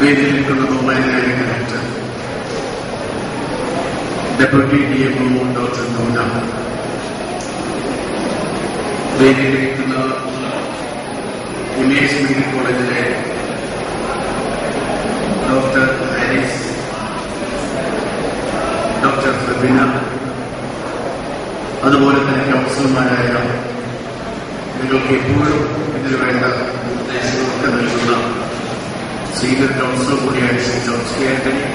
വേദിയിലേക്കുള്ള ബഹുമാനായ collector, deputy DMO doctor Noona, വേദിയിലേക്കുള്ള image medical കോളേജിലെ ഡോക്ടർ ഹാരിസ്, ഡോക്ടർ ഫെബിന, അതുപോലെ തന്നെ കൗൺസിലർമാരായ നിങ്ങൾക്ക് എപ്പോഴും ഇതിനു വേണ്ട നിർദ്ദേശങ്ങളൊക്കെ നൽകുന്ന സീനിയർ കൗൺസിലർ കൂടിയായ ശ്രീ ജോർജ് കെ ആന്റണി,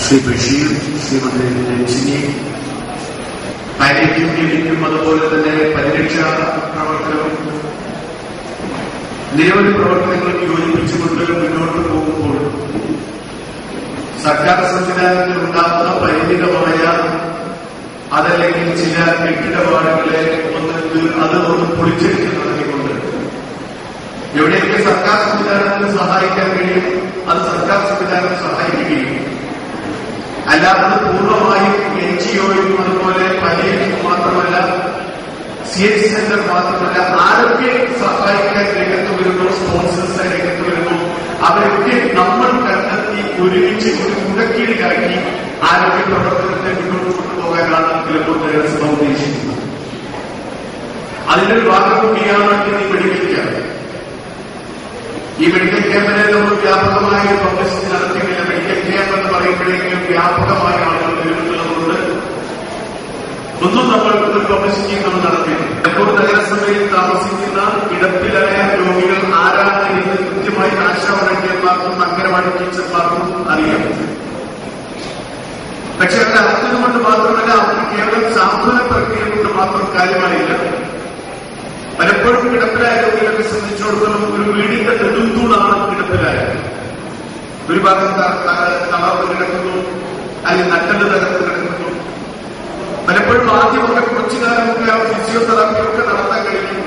ശ്രീ ബഷീർ, ശ്രീമതി രഞ്ജിനി, പാലിയേറ്റീവ് ക്ലിനിക്കും അതുപോലെ തന്നെ പരിരക്ഷാ പ്രവർത്തനവും നിരവധി പ്രവർത്തനങ്ങൾ യോജിപ്പിച്ചുകൊണ്ട് മുന്നോട്ട് പോകുമ്പോൾ സർക്കാർ സംവിധാനത്തിൽ ഉണ്ടാകുന്ന പരിമിതമായ അതല്ലെങ്കിൽ ചില കെട്ടിടപാടുകളെ ഒന്ന് പൊളിച്ചെടുത്ത് നടത്തിക്കൊണ്ട് എവിടെയൊക്കെ സർക്കാർ സംവിധാനത്തിന് സഹായിക്കാൻ കഴിയും അത് സർക്കാർ സംവിധാനം സഹായിക്കുകയും അല്ലാതെ പൂർണ്ണമായും NGOയും അതുപോലെ പലിയേറ്റീവ് മാത്രമല്ല CH സെന്റർ മാത്രമല്ല ആരൊക്കെ സഹായിക്കാൻ രംഗത്ത് വരുന്നു, സ്പോൺസേഴ്സ് രംഗത്ത് വരുന്നു, അവരൊക്കെ നമ്മൾ കണ്ടെത്തി ഒരുമിച്ച് ഒരു മുടക്കീടിലാക്കി ആരോഗ്യ പ്രവർത്തനത്തെ മുന്നോട്ട് കൊണ്ടുപോകാനാണ് ചിലപ്പോൾ നഗരസഭ ഉദ്ദേശിക്കുന്നത്. അതിന്റെ ഒരു ഭാഗം കൂടിയാണ് ഈ മെഡിക്കൽ ക്യാമ്പ്. ഈ മെഡിക്കൽ ക്യാമ്പിനെ നമ്മൾ വ്യാപകമായ പബ്ലിസിറ്റി നടത്തിയില്ല. മെഡിക്കൽ ക്യാമ്പ് എന്ന് പറയുമ്പോഴേക്കും വ്യാപകമായ ആളുകൾ വരുന്നതുകൊണ്ട് ഒന്നും നമ്മൾ ഒരു പബ്ലിസിറ്റി നമ്മൾ നടത്തിയില്ല. ഇപ്പോൾ നഗരസഭയിൽ താമസിക്കുന്ന കിടപ്പിലായ രോഗികൾ ആരാണ് എന്ന് കൃത്യമായി ആശാ വർക്കർമാർക്കും അംഗനവാടി ടീച്ചർമാർക്കും അറിയാം. പക്ഷെ അവരെ അറിഞ്ഞതുകൊണ്ട് മാത്രമല്ല, അവർക്ക് കേവലം സാന്ത്വന പ്രക്രിയ കൊണ്ട് മാത്രം കാര്യമായില്ല. പലപ്പോഴും കിടപ്പിലായ രോഗികളെ സംബന്ധിച്ചിടത്തോളം ഒരു വീടിന്റെ നെടുന്തൂണാണ് കിടപ്പിലായത്. ഒരു ഭാഗം തളർന്ന് കിടക്കുന്നു, അല്ലെങ്കിൽ നട്ടല് തകർന്ന് കിടക്കുന്നു. പലപ്പോഴും ആദ്യമൊക്കെ കുറച്ചു കാലമൊക്കെ ഫിസിയോതെറാപ്പിയൊക്കെ നടത്താൻ കഴിയും.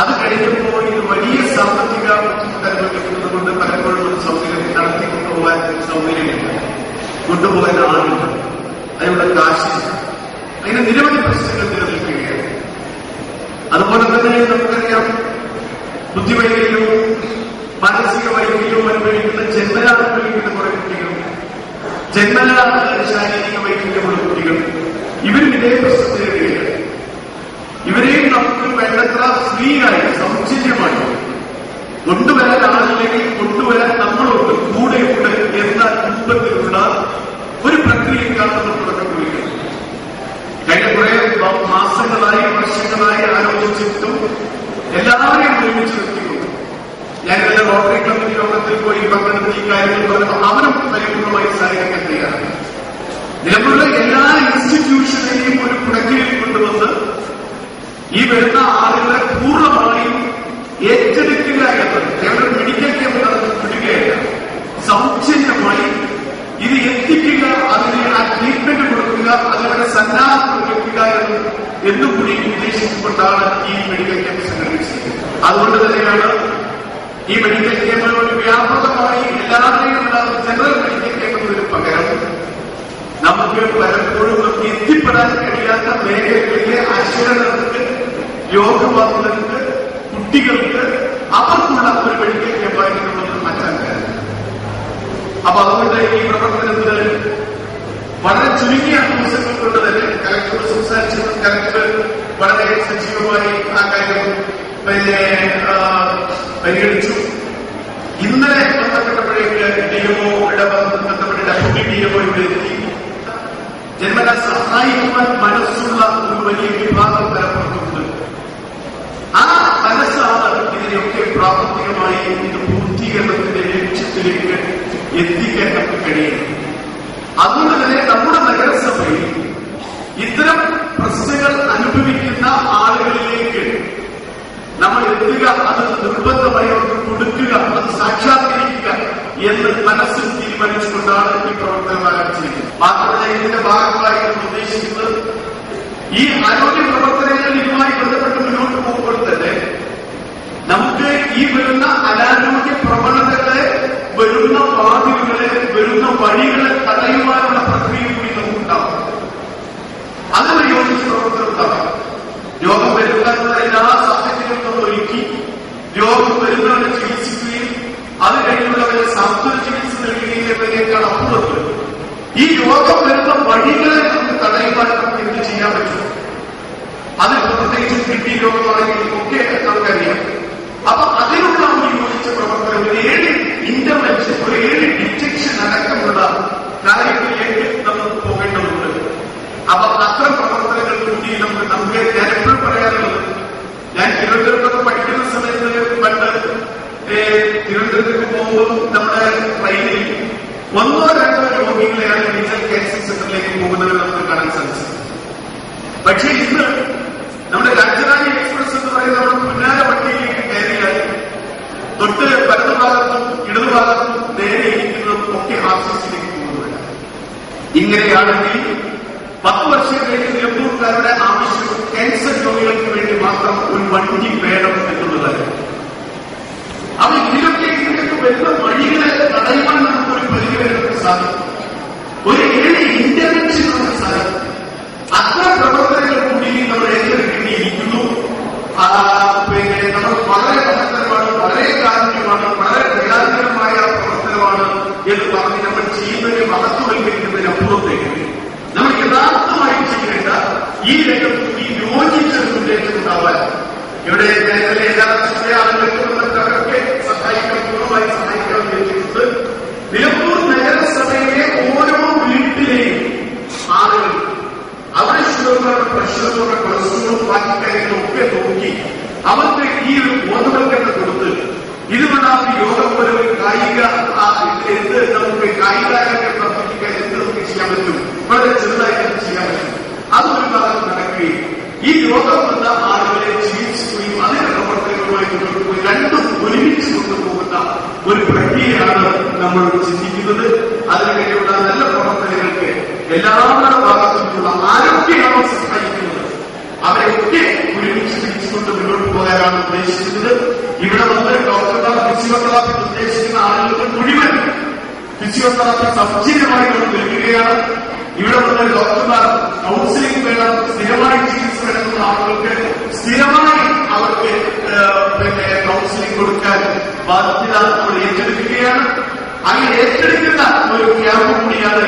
അത് കഴിഞ്ഞപ്പോൾ ഇത് വലിയ സാമ്പത്തിക ബുദ്ധിമുട്ട് അനുഭവിക്കുന്നത് കൊണ്ട് പലപ്പോഴും ഒരു സൗകര്യം നടത്തി കൊണ്ടുപോകാൻ സൗകര്യമില്ല, കൊണ്ടുപോകാൻ ആളില്ല, അതിനുള്ള കാശില്ല. അങ്ങനെ നിരവധി പ്രശ്നങ്ങൾ നിലനിൽക്കുകയാണ്. അതുപോലെ തന്നെ നമുക്കറിയാം, ബുദ്ധിവൈകല്യവും മാനസിക വൈകല്യവും അനുഭവിക്കുന്ന ജന്മനാ അനുഭവിക്കുന്ന കുറെ കുട്ടികൾ, ജന്മനാ ശാരീരിക വൈകല്യമുള്ള കുട്ടികൾ, ഇവരും ഇതേ പ്രശ്നം നേരിടുകയാണ്. ഇവരെയും നമുക്ക് വേണ്ടത്ര ഫ്രീയായി സൗജന്യമായി കൊണ്ടുവരാൻ ആളില്ലെങ്കിൽ കൊണ്ടുവരാൻ നമ്മളുണ്ട്, കൂടെയുണ്ട് എന്ന രൂപത്തിലുള്ള ഒരു പ്രക്രിയക്കാണ് നമ്മൾ തുടക്കം കുറിക്കുന്നത്. കഴിഞ്ഞ കുറെ മാസങ്ങളായി വർഷങ്ങളായി ആലോചിച്ചിട്ടും എല്ലാവരെയും ഒരുമിച്ച് നിർത്തിക്കൊണ്ട് ഞാൻ എന്റെ റോട്ടറി കമ്മിറ്റി യോഗത്തിൽ പോയി പങ്കെടുത്ത് ഈ കാര്യങ്ങൾ പറഞ്ഞപ്പോൾ അവരും പരിപൂർണമായി സഹായിക്കാൻ തയ്യാറാണ്. നിലവിലുള്ള എല്ലാ ഇൻസ്റ്റിറ്റ്യൂഷനെയും ഒരു കുടക്കീഴിൽ കൊണ്ടുവന്ന് ഈ വരുന്ന ആളുകളെ പൂർണ്ണമായും ഏറ്റെടുക്കുക എന്നത് കേവലം മെഡിക്കൽ ക്യാമ്പ് വിടുകയല്ല, സൗജന്യമായി ഇത് എത്തിക്കുക, അതിന് ആ ട്രീറ്റ്മെന്റ് കൊടുക്കുക, അതിനുള്ള സന്നാഹം കൊടുക്കുക എന്നുകൂടി ഉദ്ദേശിച്ചുകൊണ്ടാണ് ഈ മെഡിക്കൽ ക്യാമ്പ് സംഘടിപ്പിച്ചത്. അതുകൊണ്ട് തന്നെയാണ് ഈ മെഡിക്കൽ ക്യാമ്പുകൾ വ്യാപകമായി എല്ലാവരെയും ജനറൽ മെഡിക്കൽ ക്യാമ്പുകളിൽ പകരം നമുക്ക് പലപ്പോഴും എത്തിപ്പെടാൻ കഴിയാത്ത മേഖലകളിലെ അക്ഷരങ്ങൾക്ക്, രോഗബാധിതർക്ക്, കുട്ടികൾക്ക് അവർക്കുള്ള ഒരു മെഡിക്കൽ ക്യാമ്പായിട്ടുള്ളത് മാറ്റാൻ കഴിയും. അപ്പൊ അതുകൊണ്ട് ഈ പ്രവർത്തനത്തിന് വളരെ ചുരുങ്ങിയ ദിവസങ്ങൾ കൊണ്ട് തന്നെ കലക്ടർ സംസാരിച്ചത്, കലക്ടർ വളരെ സജീവമായി ആ കാര്യം പരിഗണിച്ചു. ഇന്നലെ ബന്ധപ്പെട്ടപ്പോഴേക്ക് DMOയുടെ ബന്ധപ്പെട്ട ഡെപ്യൂട്ടി DMO ഇവിടെ എത്തി. ജന്മന സഹായിക്കുവാൻ മനസ്സുള്ള ഒരു വലിയ വിഭാഗം തലപ്പുറത്തുണ്ട്. ആ മനസ്സാണ് ഇതിനെയൊക്കെ പ്രാവർത്തികമായി ഇത് പൂർത്തീകരണത്തിന്റെ ലക്ഷ്യത്തിലേക്ക് എത്തിക്കാൻ നമുക്ക് കഴിയുന്നത്. അതുകൊണ്ട് തന്നെ നമ്മുടെ നഗരസഭയിൽ ഇത്തരം പ്രശ്നങ്ങൾ അനുഭവിക്കുന്ന ആളുകളിലേക്ക് നമ്മൾ എത്തുക, അത് നിർബന്ധമായി അവർക്ക് കൊടുക്കുക, അത് സാക്ഷാത്കരിക്കുക എന്ന് മനസ്സിൽ തീരുമാനിച്ചുകൊണ്ടാണ് ഈ പ്രവർത്തനം ആരംഭിച്ചിരിക്കുന്നത്. മാത്രമല്ല ഇതിന്റെ ഭാഗമായി ഉദ്ദേശിക്കുന്നത് ഈ ആരോഗ്യ പ്രവർത്തനങ്ങൾ ഇതുമായി ബന്ധപ്പെട്ട് മുന്നോട്ട് പോകുമ്പോൾ തന്നെ നമുക്ക് ഈ വരുന്ന അനാരോഗ്യ പ്രവണതകളെ, വരുന്ന വാതിലുകളെ, വരുന്ന വഴികളെ തടയുവാനുള്ള പ്രക്രിയ കൂടി നമുക്കുണ്ടാവും. അതിന് യോജിച്ച പ്രവർത്തനം ഉണ്ടാകാം. രോഗം വരുത്താനുള്ള എല്ലാ സാഹചര്യങ്ങളും നമ്മൾ ഒരുക്കി രോഗം വരുന്നവരെ ചികിത്സിക്കുകയും അത് ശാസ്ത്ര ചികിത്സ നൽകുകയെന്നതിനേക്കാൾ അപ്പുറത്ത് ഈ രോഗം വരുന്ന വഴികളെ നമുക്ക് തടയുവാൻ നമുക്ക് എന്ത് ചെയ്യാൻ പറ്റും? അതിൽ പ്രത്യേകിച്ചും കിഡ്നി രോഗമാണെങ്കിലും ഒക്കെ നമുക്കറിയാം. അപ്പൊ അതിനുള്ള ഒരു യോജിച്ച പ്രവർത്തനം, ഒരു 7 ഇന്റർവെൻഷൻ, ഒരു 7 ഡിറ്റക്ഷൻ അടക്കമുള്ള കാര്യങ്ങളിലേക്ക് നമുക്ക് പോകേണ്ടതുണ്ട്. അപ്പൊ അത്തരം പ്രവർത്തനങ്ങൾ കൂടി നമുക്ക് ഞാൻ എപ്പോഴും പറയാറുള്ളത്, ഞാൻ തിരുവനന്തപുരത്തൊക്കെ പഠിക്കുന്ന സമയത്ത് പണ്ട് തിരുവനന്തപുരത്തേക്ക് പോകുമ്പോൾ നമ്മുടെ ട്രെയിനിൽ 1 or 2 രോഗികളെയാണ് മെഡിക്കൽ ക്യാൻസർ സെന്ററിലേക്ക് പോകുന്നവർ നമുക്ക് കാണാൻ സാധിച്ചത്. പക്ഷേ ഇന്ന് നമ്മുടെ രാജധാനി എക്സ്പ്രസ് എന്ന് പറയുന്ന നമ്മുടെ പുന്നാര വണ്ടിയിലേക്ക് കയറിയാൽ തൊട്ട് വലതുഭാഗത്തും ഇടതുഭാഗത്തും നേരെ ഇരിക്കുന്നതും ഒക്കെ ആർസിസിലേക്ക് പോകുന്നവരാണ്. ഇങ്ങനെയാണെങ്കിൽ 10 വർഷത്തേക്ക് നിലമ്പൂർക്കാരുടെ ആവശ്യം ക്യാൻസർ രോഗികൾക്ക് വേണ്ടി മാത്രം ഒരു വണ്ടി വേണം എന്നുള്ളതായിരുന്നു. അവ ഇതിലേക്ക് വരുന്ന വഴികളെ തടയുവാൻ നമുക്കൊരു പരിധിവരെ സാധിക്കും. ഒരു 7 ഇന്റർവെൻഷൻ നമുക്ക് സാധിക്കും. അത്തരം പ്രവർത്തനങ്ങൾ കൂടി നമ്മൾ ഏറ്റെടുക്കേണ്ടിയിരിക്കുന്നു. നമ്മൾ വളരെ മഹത്തരമാണ്, വളരെ കാരുണ്യമാണ്, വളരെ പ്രയാസകരമായ പ്രവർത്തനമാണ് എന്ന് പറഞ്ഞ് നമ്മൾ ചെയ്യുന്നതിനെ മഹത്വവൽക്കരിക്കുന്നതിനപ്പുറത്തേക്ക് നമ്മൾ യഥാർത്ഥമായി ചെയ്യേണ്ട ഈ രംഗത്ത് ഈ യോജിച്ച മുന്നേറ്റമുണ്ടാവാൻ ഇവിടെ മേഖല യഥാർത്ഥ ആളുകൾക്ക് സഹായിക്കാൻ പൂർണ്ണമായി സഹായിക്കാൻ വേണ്ടിയിട്ടുണ്ട്. നിലമ്പൂർ നഗരസഭയിലെ ഓരോ വീട്ടിലെയും ആളുകൾ അവരുടെ ഷുഗറുകളുടെ പ്രഷറുകളുടെ കൊളസ്ട്രോളും ബാക്കി കാര്യങ്ങളും ഒക്കെ നോക്കി അവർക്ക് ഈ ഒരു ബോധവൽക്കരണം കൊടുത്ത് ഇതുകൊണ്ട് യോഗം പോലെ ഒരു കായിക എന്ത് നമുക്ക് കായികാരൊക്കെ പ്രവർത്തിക്കാൻ എന്ത് നമുക്ക് ചെയ്യാൻ പറ്റും, വളരെ ചെറുതായിട്ട് ചെയ്യാൻ പറ്റും. അതൊരു ഭാഗത്ത് നടക്കുകയും ഈ രോഗം വന്ന ആളുകളെ ചികിത്സിക്കുകയും അതിന്റെ പ്രവർത്തനങ്ങളുമായി മുന്നോട്ട് പോയി രണ്ടും ഒരുമിച്ച് കൊണ്ടുപോകുന്ന ഒരു പ്രക്രിയയാണ് നമ്മൾ ചിന്തിക്കുന്നത്. അതിനുവേണ്ടിയുള്ള നല്ല പ്രവർത്തനങ്ങൾക്ക് എല്ലാവരുടെ ഭാഗത്തു നിന്നുള്ള ആരോഗ്യമാണ് സഹായിക്കുന്നത്. അവരെയൊക്കെ ഒരുമിച്ച് പിടിച്ചുകൊണ്ട് മുന്നോട്ട് പോകാനാണ് ഉദ്ദേശിക്കുന്നത്. ഇവിടെ വന്ന് ഡോക്ടർമാർ ഫിസിയോതെറാപ്പി ഉദ്ദേശിക്കുന്ന ആളുകൾക്ക് മുഴുവൻ ഫിസിയോതെറാപ്പി സൗജന്യമായി നമ്മൾ നൽകുകയാണ്. ഇവിടെ വന്ന് ഡോക്ടർമാർ കൗൺസിലിംഗ് വേണം, സ്ഥിരമായി ചികിത്സ വേണമെന്ന ആളുകൾക്ക് സ്ഥിരമായി അവർക്ക് കൗൺസിലിംഗ് കൊടുക്കാൻ ബാധ്യത നമ്മൾ ഏറ്റെടുക്കുകയാണ്. അങ്ങനെ ഏറ്റെടുക്കുന്ന ഒരു ക്യാമ്പ് കൂടിയാണ്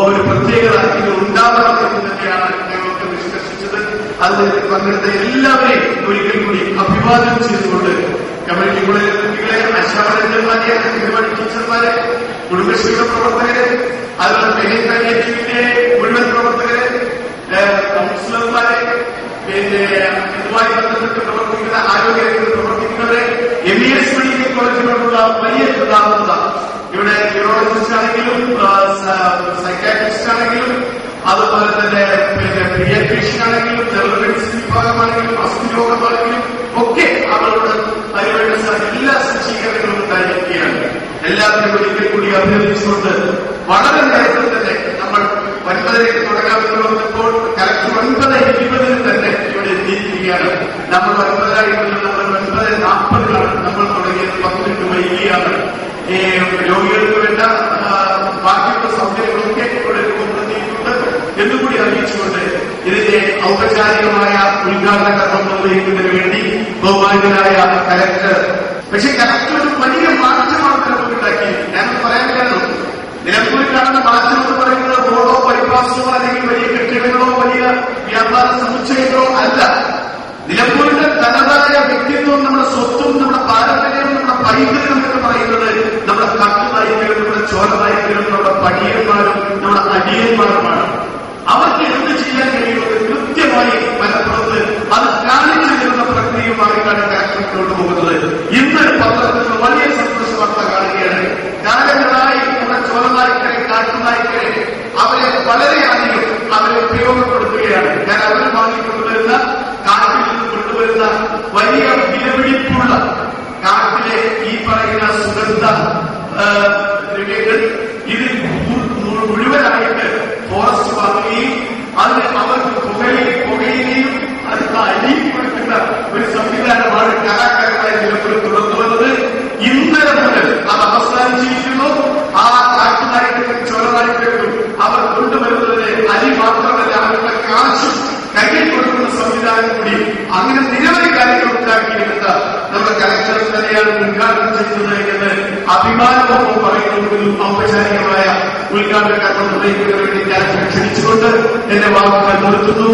ഒരു പ്രത്യേകത ഇത് ഉണ്ടാവണം എന്ന് തന്നെയാണ് ഞങ്ങൾക്ക് നിഷ്കർഷിച്ചത്. അതിൽ പങ്കെടുത്ത എല്ലാവരെയും ഒരിക്കൽ കൂടി അഭിവാദനം ചെയ്തുകൊണ്ട് കമ്മ്യൂണിറ്റി കോളേജിലെ കുട്ടികളെ, ആശാവർക്കന്മാരെ, അംഗൻവാടി ടീച്ചർമാരെ, കുടുംബശ്രീയുടെ പ്രവർത്തകരെ, അതുപോലെ മെഡിക്കൽ മുഴുവൻ പ്രവർത്തകരെ, കൗൺസിലർമാരെ, ഇതുമായി ബന്ധപ്പെട്ട് പ്രവർത്തിക്കുന്ന ആരോഗ്യരംഗത്ത് പ്രവർത്തിക്കുന്നവരെ, MES മെഡിക്കൽ കോളേജിനോടുള്ള വലിയ കൃതജ്ഞത. ഇവിടെ ന്യൂറോളജിസ്റ്റ് ആണെങ്കിലും സൈക്കാട്രിസ്റ്റ് ആണെങ്കിലും അതുപോലെ തന്നെ പീഡിയാട്രീഷ്യൻ ആണെങ്കിലും ജനറൽ മെഡിസിൻ വിഭാഗമാണെങ്കിലും അസ്ഥിരോഗമാണെങ്കിലും ഒക്കെ അവരോട് അതിനുവേണ്ട എല്ലാ സജ്ജീകരണങ്ങളും ഉണ്ടായിരിക്കുകയാണ്. എല്ലാവരും ഒരിക്കൽ കൂടി അഭ്യർത്ഥിച്ചുകൊണ്ട് വളരെ നേരത്തെ തന്നെ നമ്മൾ 9:00 തുടങ്ങാമെന്ന് പറഞ്ഞപ്പോൾ കറക്റ്റ് 9:20 തന്നെ ഇവിടെ എത്തിയിരിക്കുകയാണ്. നമ്മൾ 9:00 നമ്മൾ 9:40 നമ്മൾ തുടങ്ങിയത് 10 മിനിറ്റ് വൈകിയാണ്. രോഗികൾക്ക് വേണ്ട ബാക്കിയുള്ള സൗകര്യങ്ങളൊക്കെ ഇവിടെ രൂപപ്പെടുത്തിയിട്ടുണ്ട് എന്നുകൂടി അറിയിച്ചുകൊണ്ട് ഇതിന്റെ ഔപചാരികമായ ഉദ്ഘാടന കർമ്മം നിർവഹിക്കുന്നതിന് വേണ്ടി ബഹുമാന്യനായ കലക്ടർ, പക്ഷെ കലക്ടർ ഒരു വലിയ മാറ്റമാണ് നിലമ്പൂരിലാക്കി. ഞാനത് പറയാൻ കാരണം നിലമ്പൂരിൽ കാണുന്ന മാറ്റം എന്ന് പറയുന്നത് റോഡോ ബൈപ്പാസോ അല്ലെങ്കിൽ വലിയ കെട്ടിടങ്ങളോ വലിയ വ്യാപാര സമുച്ചയങ്ങളോ അല്ല. നിലമ്പൂരിന്റെ തനതായ വ്യക്തിത്വം, നമ്മുടെ സ്വത്തും നമ്മുടെ പാരമ്പര്യവും നമ്മുടെ പൈതൃകം എന്ന് പറയുന്നത് നമ്മുടെ കട്ടുനായിക്കലും നമ്മുടെ ചോരനായിക്കലും നമ്മുടെ പടിയന്മാരും നമ്മുടെ അടിയന്മാരുമാണ്. അവർക്ക് എന്ത് ചെയ്യാൻ കഴിയുന്നത് കൃത്യമായി മലപ്പുറത്ത് അത് കാണിച്ചു തരുന്ന പ്രക്രിയയുമായിട്ടാണ് കലക്ടർ മുന്നോട്ട് പോകുന്നത്. ഇന്ന് പത്രത്തിൽ വലിയ സന്തോഷ വാർത്ത കാണുകയാണ്. കാലങ്ങളായി നമ്മുടെ ചോരനായിക്കരെ, കാട്ടുനായിക്കരെ അവരെ വളരെയധികം അവരെ ഉപയോഗപ്പെടുത്തുകയാണ്. ഞാൻ അവർ വാങ്ങിക്കൊണ്ടുവരുന്ന കാട്ടിൽ നിന്ന് കൊണ്ടുവരുന്ന വലിയ വിലപിടിപ്പുള്ള കാട്ടിലെ ഈ പറയുന്ന സുഗന്ധ ദ്രവ്യങ്ങൾ ഇത് മുഴുവനായിട്ട് ഫോറസ്റ്റ് വാങ്ങുകയും അതിന് അവർക്ക് പുകയുകയും അതിന് അരിയും കൊടുക്കുന്ന ഒരു സംവിധാനമാണ് കലാകാരനായ നിലവിൽ തുടർന്നു വന്നത്. ഇന്നലെ മുതൽ അത് അവസാനിച്ചിരിക്കുന്നു. ആ കാട്ടുനായ്ക്കൾക്കും ചോരനായ്ക്കൾക്കും അവർ കൊണ്ടുവരുന്നതിന് അരി മാത്രമല്ല അവരുടെ കാശും കയ്യിൽ കൊടുക്കുന്ന സംവിധാനം കൂടി അങ്ങനെ നിരവധി കാര്യങ്ങൾ ഉണ്ടാക്കിയെടുത്ത നമ്മുടെ കലക്ടർ തന്നെയാണ് ഉദ്ഘാടനം ചെയ്യുന്നത് എന്ന് അഭിമാനപൂർവ്വം പറയുന്നതിലും ഔപചാരികമായ ഉദ്ഘാടന കർമ്മം നിർവഹിക്കുന്നതിന് വേണ്ടി ഞാൻ ക്ഷണിച്ചുകൊണ്ട് എന്റെ വാക്കുകൾ നിർത്തുന്നു.